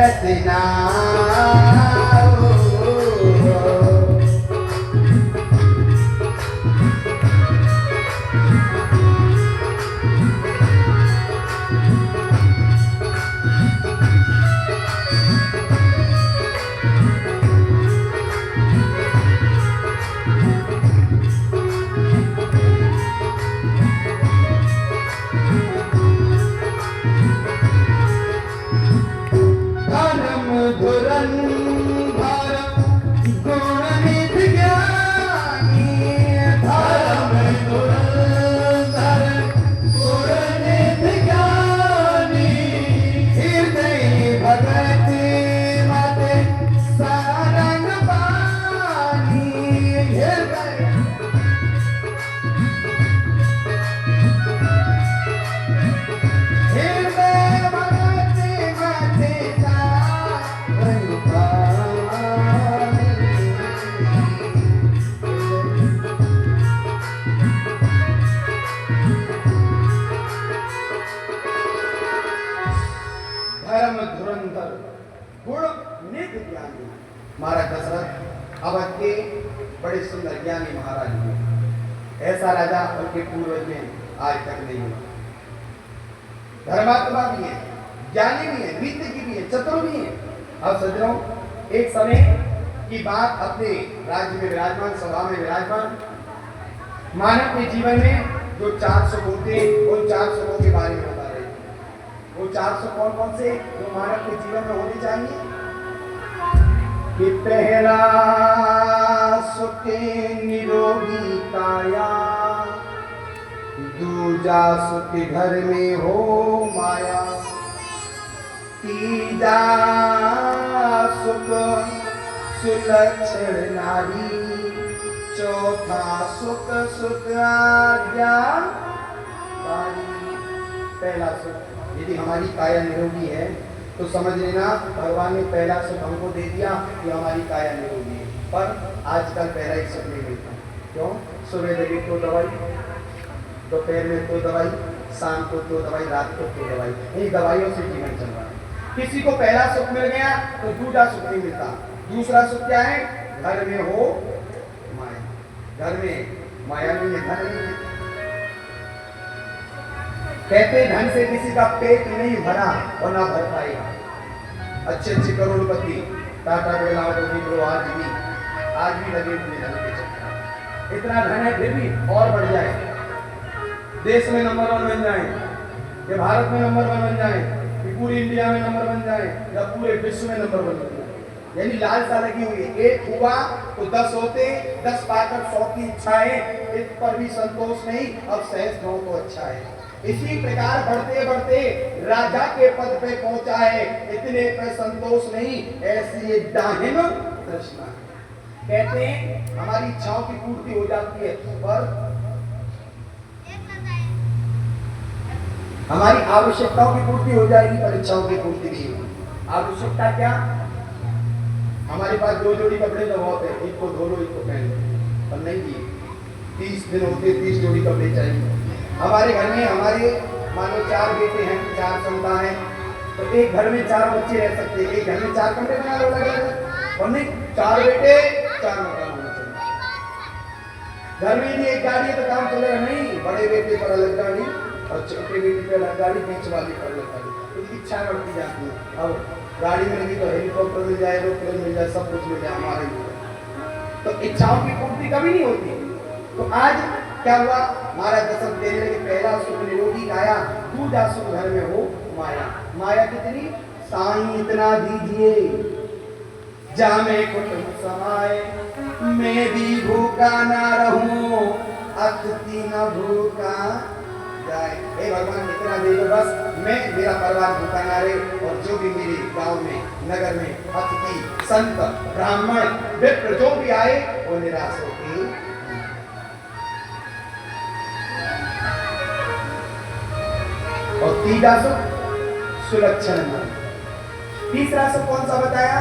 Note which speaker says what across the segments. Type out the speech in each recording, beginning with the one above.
Speaker 1: रहते ना। महाराज दशरथ अवध के बड़े सुंदर ज्ञानी महाराज हुए। ऐसा राजा उनके पूर्वज में आज तक नहीं हुआ। धर्मात्मा भी है, ज्ञानी भी है, नीतिज्ञ भी है, चतुर भी है। अब सज्जनों, एक समय की बात, अपने राज्य में विराजमान, सभा में विराजमान, मानव के जीवन में जो 4 सुख होते हैं उन 4 सुखों के बारे में बता रहे हैं। वो 4 सुख कौन कौन से जो मानव के जीवन में होने चाहिए? कि पहला सुख निरोगी काया, दूजा सुख घर में हो माया, तीजा सुख सुलक्षण नारी, चौथा सुख सुख आज्ञा। पहला सुख, यदि हमारी काया निरोगी है तो समझ लेना भगवान ने पहला सुख हमको दे दिया कि हमारी काया निरोगी है। पर आजकल पहला ही सुख नहीं मिलता। क्यों? सुबह लगी तो दवाई, दोपहर में तो दवाई, शाम को तो दवाई, रात को तो दवाई। इन दवाइयों से जीवन चल रहा है। किसी को पहला सुख मिल गया तो दूसरा सुख नहीं मिलता। दूसरा सुख क्या है? घर में हो माया। घर में माया नहीं है, घर नहीं है। कहते धन से किसी का पेट नहीं भरा और ना भर पाएगा। अच्छे अच्छे करोड़पति टाटा बिरला आज भी लगे हुए धन के चक्कर। इतना धन है फिर भी और बढ़ जाए, देश में नंबर 1 बन जाए, कि भारत में नंबर 1 बन जाए, कि पूरी इंडिया में नंबर 1 बन जाए, या पूरे विश्व में नंबर 1 बन जाए। यानी लालसा लगी हुई है। एक हुआ तो 10 होते, 10 पाकर 100 की इच्छा है। इस पर भी संतोष नहीं, अब सहज 9 तो अच्छा है। इसी प्रकार बढ़ते बढ़ते राजा के पद पे पहुंचा है, इतने पर संतोष नहीं, ऐसी ये दाहिन तृष्णा। कहते हैं हमारी इच्छाओं की पूर्ति हो जाती है, पर हमारी आवश्यकताओं की पूर्ति हो जाएगी, पर इच्छाओं की पूर्ति नहीं होगी। आवश्यकता क्या? हमारे पास 2 जोड़ी कपड़े तो बहुत है, एक को धो लो, एक को पहन लो, पर नहीं जी, 30 दिन होते 30 जोड़ी कपड़े चाहिए। हमारे घर में हमारे मान लो 4 बेटे हैं, 4 संतान हैं, तो एक घर में 4 बच्चे रह सकते हैं। एक घर में 4 कमरे बना लो अलग-अलग, और नहीं 4 बेटे 4 मकान होना चाहिए। घर में यदि एक गाड़ी है तो काम चलेगा नहीं। बड़े बेटे पर अलग गाड़ी और छोटे बेटे पर अलग गाड़ी, बीच वाली पर अलग गाड़ी। तो इच्छा बढ़ती जाती है। अब गाड़ी में लगी तो हेलीकॉप्टर मिल जाए, एरोप्लेन मिल जाए, सब कुछ मिल जाए हमारे लिए। तो इच्छाओं की पूर्ति कभी नहीं होती। तो आज क्या हुआ? महाराज दशरथ देने लगे पहला सुख निरोगी काया, दूजा सुख घर में हो माया। माया कितनी? साईं इतना दीजिए जामे कुटुंब समाए, मैं भी भूखा ना रहूं, अतिथि न भूखा जाए। हे भगवान इतना दे दो बस, मैं मेरा परिवार भूखा ना रहे, और जो भी मेरे गांव में नगर में अतिथि संत ब्राह्मण विप्र जो भी आए वो निराश होके। और तीसरा सुख सुलक्षण नारी। तीसरा सुख कौन सा बताया?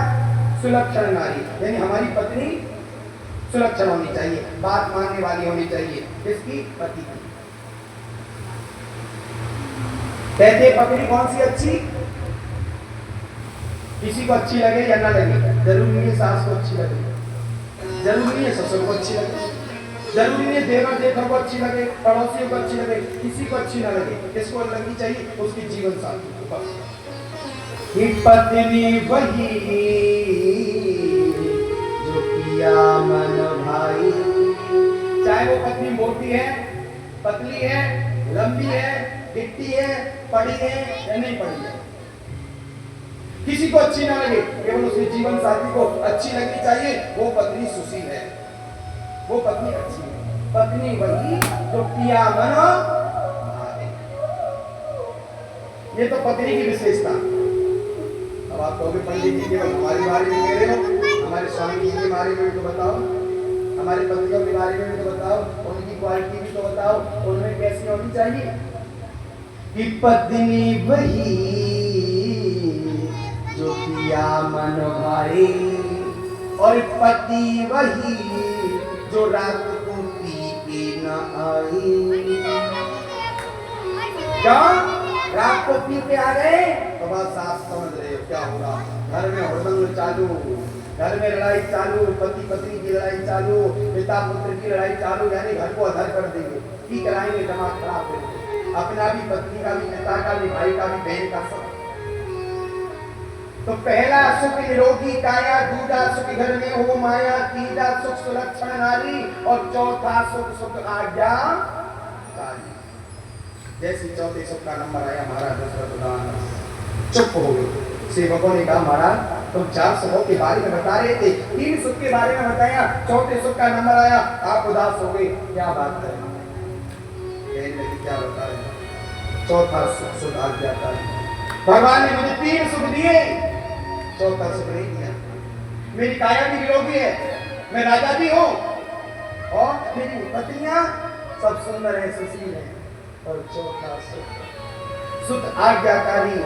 Speaker 1: सुलक्षण नारी, यानी हमारी पत्नी सुलक्षण होनी चाहिए, बात मानने वाली होनी चाहिए। किसकी? पति की। कहते पत्नी कौन सी अच्छी? किसी को अच्छी लगे या ना लगे, जरूरी नहीं है सास को अच्छी लगे, जरूरी नहीं है ससुर को अच्छी लगे, जरूरी नहीं है देवर जेठों को अच्छी लगे, पड़ोसियों को अच्छी लगे, किसी को अच्छी ना लगे। किसको लगनी चाहिए? उसकी जीवन साथी को। बस पत्नी वही जो पिया मन भाई, चाहे वो पत्नी मोटी है, पतली है, लंबी है, गिट्टी है, पड़ी है या नहीं पड़ी है, किसी को अच्छी ना लगे, केवल उसके जीवन साथी को अच्छी लगनी चाहिए। वो पत्नी सुशील है, वो पत्नी अच्छी है। पत्नी वही जो पिया मन भाई, ये तो पत्नी की विशेषता। अब आप कहोगे पंडित जी केवल हमारे बारे में कह रहे हो, हमारे स्वामी जी के बारे में भी तो बताओ, हमारे पतियों के बारे में भी तो बताओ, उनकी क्वालिटी भी तो बताओ, उनमें कैसी होनी चाहिए। कि पत्नी वही जो पिया मन भाई, और पति वही जो रात को पी के न आई। क्या रात को पी के आ गए तो बस आप समझ रहे हो क्या होगा। घर में हुड़दंग चालू, घर में लड़ाई चालू, पति पत्नी की लड़ाई चालू, पिता पुत्र की लड़ाई चालू, यानी घर को अधर कर देंगे, की कराएंगे, दिमाग खराब करेंगे, अपना भी, पत्नी का भी, पिता का भी, भाई का भी, बहन का, सब। तो पहला सुख निरोगी काया, दूजा सुख घर में हो माया, तीजा सुख सुलक्षण नारी, और चौथा सुख सुख आज्ञा कारी। जैसे चौथे सुख का नंबर आया महाराज दशरथ चुप हो गए। सेवकों ने कहा महाराज तुम 4 सुखों के बारे में बता रहे थे, 3 सुख के बारे में बताया, चौथे सुख का नंबर आया, आप उदास हो गए, क्या बात है? क्या बता रहे? चौथा सुख सुख आज्ञा कारी। भगवान ने मुझे 3 सुख दिए, चौथा सुख नहीं दिया। मेरी काया भी निरोगी है, मैं राजा भी हूं, और मेरी पत्नियां सब सुंदर है, सुशील है, और चौथा सुख सुख आज्ञाकारी।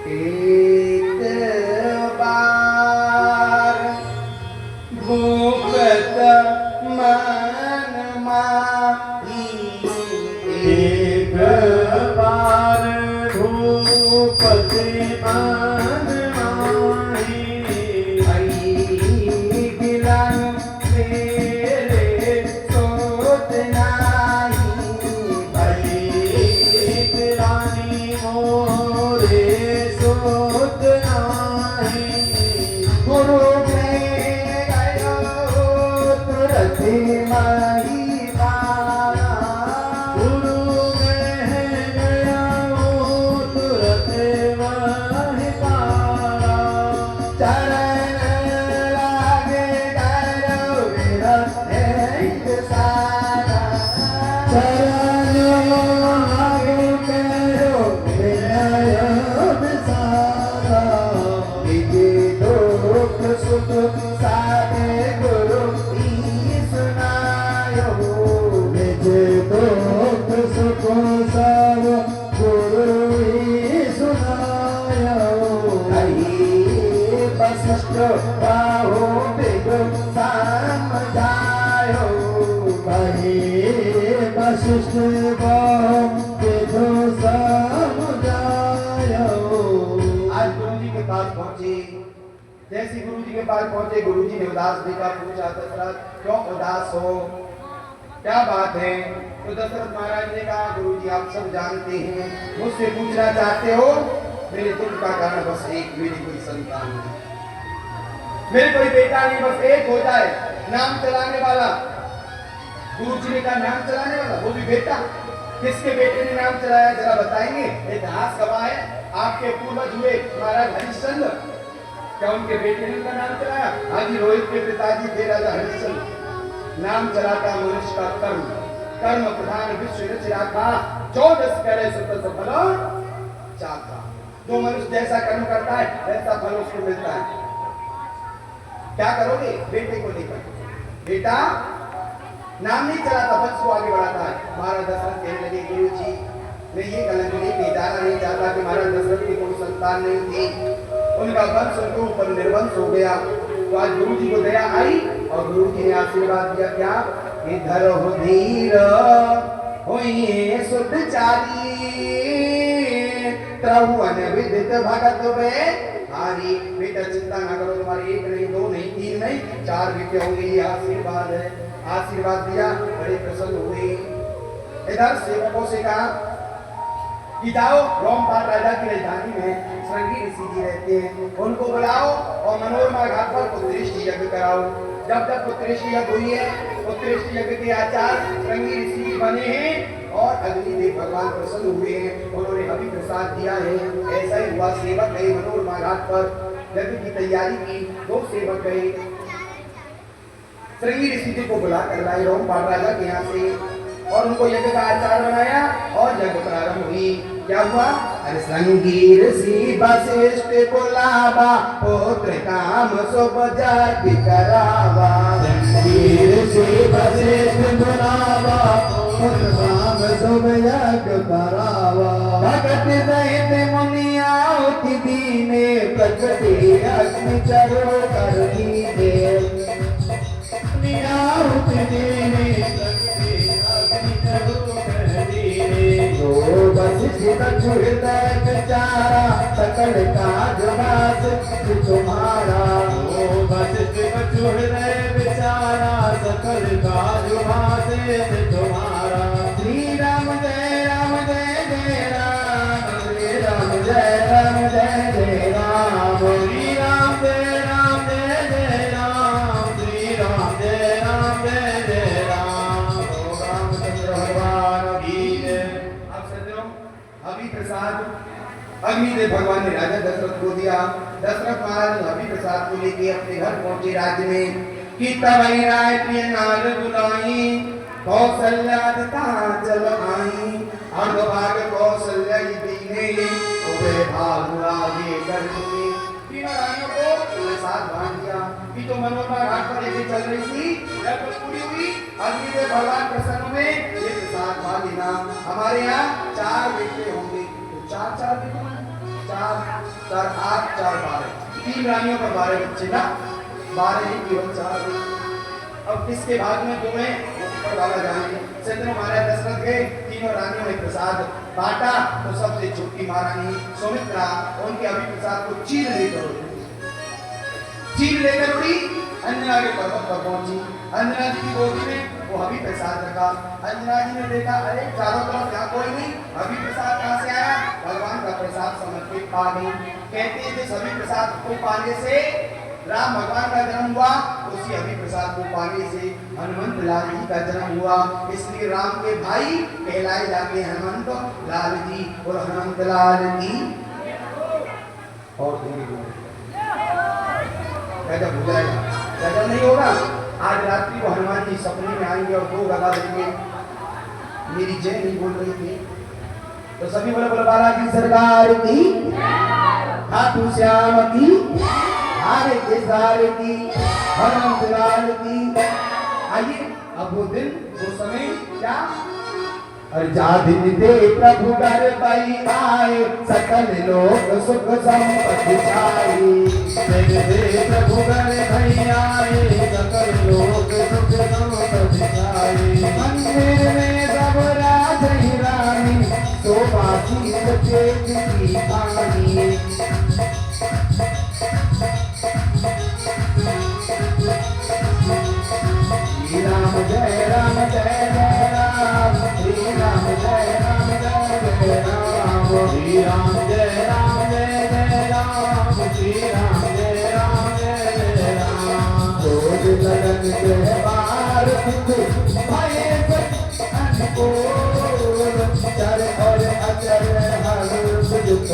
Speaker 1: एक बार भूपत मन माही, एक बार भूपति मन माही, आई गिलन मेरे सोत नाही, आई गिलानी मोरे सोत नाही, गुरु में गयो तुरत माही पारा, गुरु में गया तुरत माही पारा, चरण लागे गयो मेरा एक सारा, चरण लागे गयो मेरा एक सारा, निजे दुख सुख सारे गुरु की सुनायो, निजे दुख सुख सब गुरु ही सुनायो, कही वशिष्ठ बाहो बिग समझायो, कही वशिष्ठ बाहो बिग समझायो। आज गुरु जी के पास पहुंचे, जैसे गुरु जी के पास पहुंचे, गुरु जी ने उदास देखा, पूछा दशरथ क्यों उदास हो, क्या बात है? तो दशरथ महाराज ने कहा गुरु जी आप सब जानते हैं, मुझसे पूछना चाहते हो, मेरे दुख का कारण बस एक, मेरी कोई संतान नहीं, मेरे कोई बेटा नहीं, बस एक हो जाए नाम चलाने वाला। गुरु जी ने कहा नाम चलाने वाला, वो भी बेटा, किसके बेटे ने नाम चलाया जरा बताएंगे? इतिहास गवाह है, आपके पूर्वज हुए महाराज हरिश्चंद्र, क्या उनके बेटे ने उनका नाम चलाया? हाजी रोहित के पिताजी थे राजा हरिश्चंद्र। नाम चलाता मनुष्य का कर्म, कर्म प्रधान विश्व रच राखा, 14 करे सुत सफल चाखा। जो मनुष्य जैसा कर्म करता है वैसा फल उसको मिलता है। क्या करोगे? बेटे को लेकर, बेटा नाम नहीं चलाता, वंश को आगे बढ़ाता है। महाराज दशरथ कहने लगे गुरु जी मैं ये गलत नहीं बेचारा नहीं चाहता कि महाराज दशरथ की कोई संतान नहीं थी, उनका वंश उनके ऊपर निर्वंश हो गया। तो आज गुरु जी को दया आई और गुरु जी ने आशीर्वाद दिया क्या? इधर हो धीर होइए सुध चारी, त्रिभुवन विदित भगत वे हरी। बेटा चिंता ना करो, तुम्हारे एक नहीं, दो नहीं, तीन नहीं, 4 बेटे होंगे। ये आशीर्वाद है, आशीर्वाद दिया, बड़े प्रसन्न हुए। इधर सेवकों से कहा कि जाओ रोमपाल राजा की राजधानी में श्रृंगी ऋषि जी रहते हैं, उनको बुलाओ और मनोरमा घाट पर पुत्रेष्टि यज्ञ कराओ। जब तक पुत्रेष्टि यज्ञ हुई है, पुत्रेष्टि यज्ञ के आचार्य श्रृंगी ऋषि जी बने हैं और अग्निदेव भगवान प्रसन्न हुए हैं, उन्होंने अभी प्रसाद दिया है। ऐसा ही हुआ, सेवक गए मनोरमा घाट पर यज्ञ की तैयारी की। 2 सेवक गए, श्रृंगी ऋषि जी को बुला कर लाए रोमपाल राजा के यहाँ से और उनको यज्ञ का आचार बनाया और यज्ञ प्रारंभ हुई। क्या हुआ? अरे श्रृंगी ऋषि वशिष्ठ बुलावा, पुत्र काम शुभ जाति करावा। श्रृंगी ऋषि वशिष्ठ बुलावा, पुत्र काम शुभ जाति करावा। भगत सहित मुनि आहुति दीने, प्रकृति अग्नि चरो कर दीने। आहुति दीने हृदय बेचारा, सकल काज वास तुम्हारा। हृदय बेचारा, सकल काज वास तुम्हारा। श्री राम जय राम जय जय राम, श्री राम जय राम जय जय राम। श्री राम जय राम जय जय राम, श्री राम जय राम जय जय राम। रामचंद्र भगवान की जय। आप सज्जनों, अभी प्रसाद अग्निदेव भगवान ने राजा दशरथ को दिया। दशरथ महाराज ने अभी प्रसाद को लेके अपने घर पहुंचे राज्य में कि तब राय प्रिय नार बुलाई, कौशल्या चल आई। अर्धभाग कौशल्या दीने, उभय भाग आगे करने। तीनों रानियों को प्रसाद बांट दिया कि तो मनोरमा घाट पर लेके चल रही थी, जब पूरी हुई अग्निदेव भगवान प्रसन्न हुए, ये प्रसाद पा लेना। हमारे यहाँ 4 बेटे होंगे, तो 4 बेटे, 4 8 4 12, 3 रानियों पर 12 बच्चे ना, 12 ही केवल 4। अब किसके भाग में तुम्हें ऊपर वाला जाने। सज्जनों, महाराज दशरथ गए, तीनों रानियों ने प्रसाद बांटा तो सबसे छोटी महारानी सुमित्रा उनके अभी प्रसाद को चीर लेकर उड़ी, अंजना के पर्वत पर पहुंची। अंजना जी की गोदी में वो अभी प्रसाद रखा। अंजना जी ने देखा, अरे चारों तरफ यहाँ कोई नहीं, अभी प्रसाद कहाँ से आया? भगवान का प्रसाद समझ के पा गई। कहते हैं जिस अभी प्रसाद को पाने से राम भगवान का जन्म हुआ, उसी अभी प्रसाद को पाने से हनुमंत लाल जी का जन्म हुआ। इसलिए राम के भाई कहलाए जाते हैं हनुमंत लाल जी। और हनुमंत लाल की और गजब हो जाएगा, गजब नहीं होगा। आज रात्रि को हनुमान जी सपने में आएंगे और 2 गदा देंगे। मेरी जय नहीं बोल रही थी तो सभी बोले बोले बालाजी सरकार की, खाटू श्याम की, आरे के सारे की, हनुमंत लाल की। आइए अब वो दिन वो समय क्या? और जा दिन दे प्रभु घर पाई आए, सकल लोक सुख संपत्ति छाई। दिन दे प्रभु घर भई आए, सकल लोक सुख संपत्ति छाई। मंदिर में सब राज रानी, शोभा की सचे की पानी। राम जय राम जय जय राम, श्री राम जय राम जय जय राम। श्री राम जय राम जय जय राम, श्री राम जय राम जय जय राम। रोज लगन त्योहार भय अनुकूल, चर और अचर हर्ष दुख,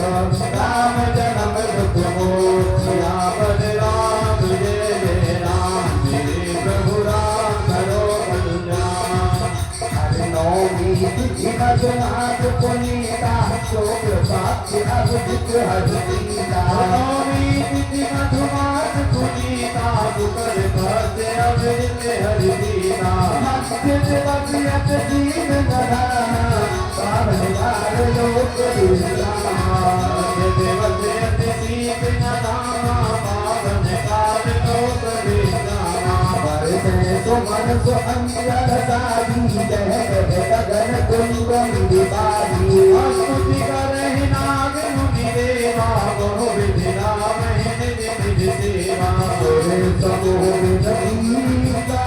Speaker 1: राम जन्म दुख मोक्ष। राम राम जय जय राम, मेरे प्रभु राम करो कल्याण। हरि नौमी तिथि मधुनाथ पुनीता, शुक्ल पक्ष अभिजित हरिता। नौमी तिथि मधुनाथ पुनीता, शुक्ल पक्ष अभिजित हरिता। मध्य दिवस जीव गधाना, पावन काल लोक दुर्लभा। मध्य दिवस जीव गधाना, पावन काल लोक दुर्लभा। सुमन सु अंजल साधी, जय जय गगन कुंदम विवाही। स्तुति करहि नाग
Speaker 2: देवा मोह विधि नाम निज निज सेवा मोरे समूह विधीता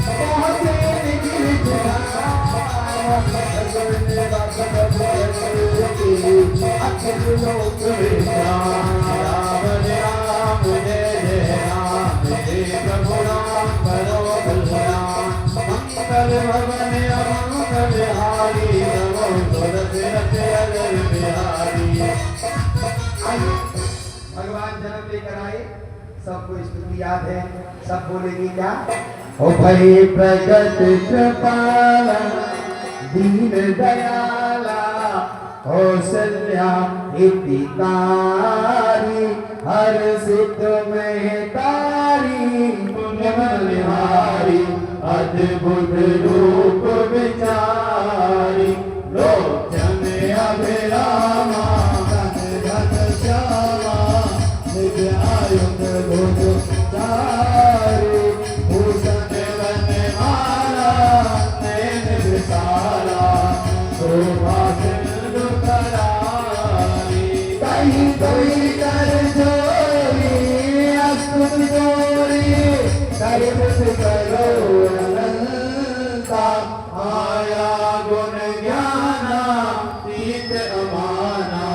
Speaker 2: पहुँचे निज निज अखिल लोक विश्राम राम राम जय जय राम जय प्रभु राम करो कल्याण मंगल भवन अमंगल हारी नमो तुरत रथ अजर बिहारी।
Speaker 1: भगवान जन्म लेकर आए, सबको स्तुति याद है, सब बोलेगी क्या? ओ भई प्रगट कृपाला दीन दयाला कौशल्या हितकारी हर सिद्ध में तारी बलिहारी अद्भुत रूप विचारी लोचन अभिरामा घन श्यामा निज आयुध भुज चारी भूषण वनमाला नैन विशाला शोभा सिंधु करारी कहीं कोई कर जोरी अस्तुत जोरी सर्वस करो अनंता आया गुण ज्ञाना तीत अमाना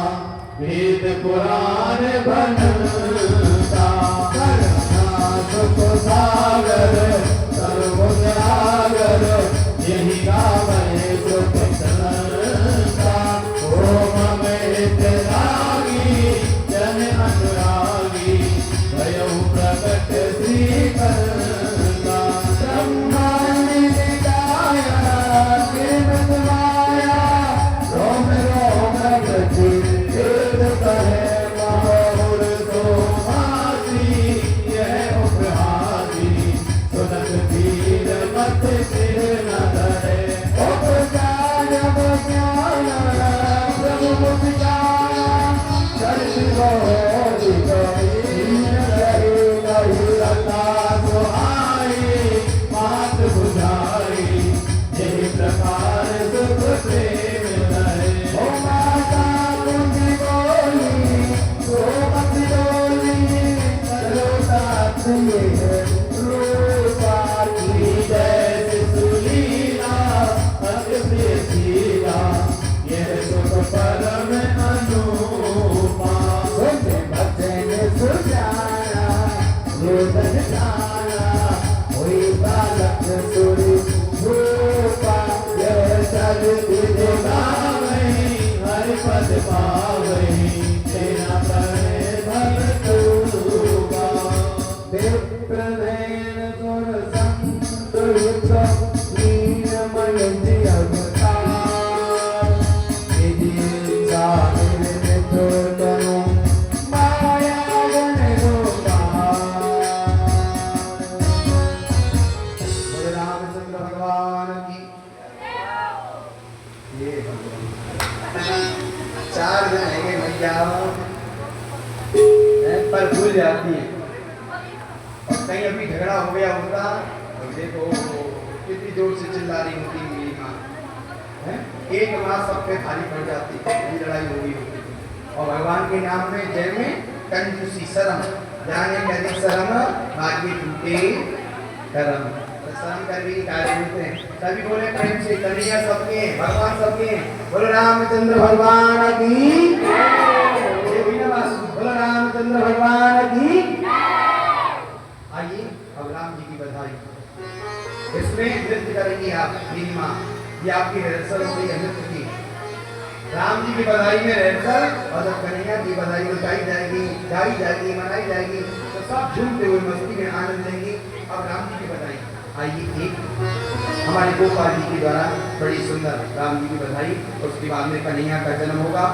Speaker 1: वेद पुराण बनता करना सुख सागर सर्वों सागर यही गावे सुख संता ओम में लागी जन अनुरागी भयउ प्रकट श्री करता ब्रह्मांड दिखाया किरत माया रोम रोम गति वेद कहे मोर सोमासी यह उपहारी सुनत धीर मत सिर न धरे उपकार ज्ञान प्रभु मुख जाना चरित बोधि लता सुहाई मात बुझाई यही प्रकार सुख प्रेम रहे ओ माता कुंज बोली सोमत डोली सरोता प्रिय रूपा की जैसे सुलीला अति प्रिय शीला यह सुख परम अनुपा सुन बचन सुजाना रोदन जाना हुई बालक सुरी रूपा यह चल तुझ गावही हरि पद पावही तेरा परे भक्त रूपा विप्रनयन गुण संतुलित लीनमय अवतार विधि सागर तनु माया गुण गोपाल। बोले रामचंद्र भगवान की। ये भगवान 4 दिन है मैया पर भूल जाती है और कहीं अभी झगड़ा हो गया उनका और देखो कितनी जोर से चिल्ला रही होती मेरी माँ है, एक माँ सब पे खाली पड़ जाती है, लड़ाई हो गई होती और भगवान के नाम में जय में कंजूसी शर्म जाने के अधिक शर्म बाकी टूटे कर्म तो शर्म करने की कार्य होते हैं। सभी बोले प्रेम से कन्हैया सबके हैं, भगवान सबके हैं। बोलो रामचंद्र भगवान की बोलो रामचंद्र भगवान की। आइए अब राम जी की बधाई, इसमें नृत्य करेंगी आप मेरी माँ, ये आपकी रिहर्सल हो गई है नृत्य की। राम जी की बधाई में रिहर्सल और जब कन्हैया की बधाई गाई जाएगी, गाई जाएगी, मनाई जाएगी तो सब झूमते हुए मस्ती में आनंद लेंगे। अब राम जी की बधाई आइए एक हमारे गोपाल जी के द्वारा बड़ी सुंदर राम जी की बधाई, उसके बाद में कन्हैया का जन्म होगा।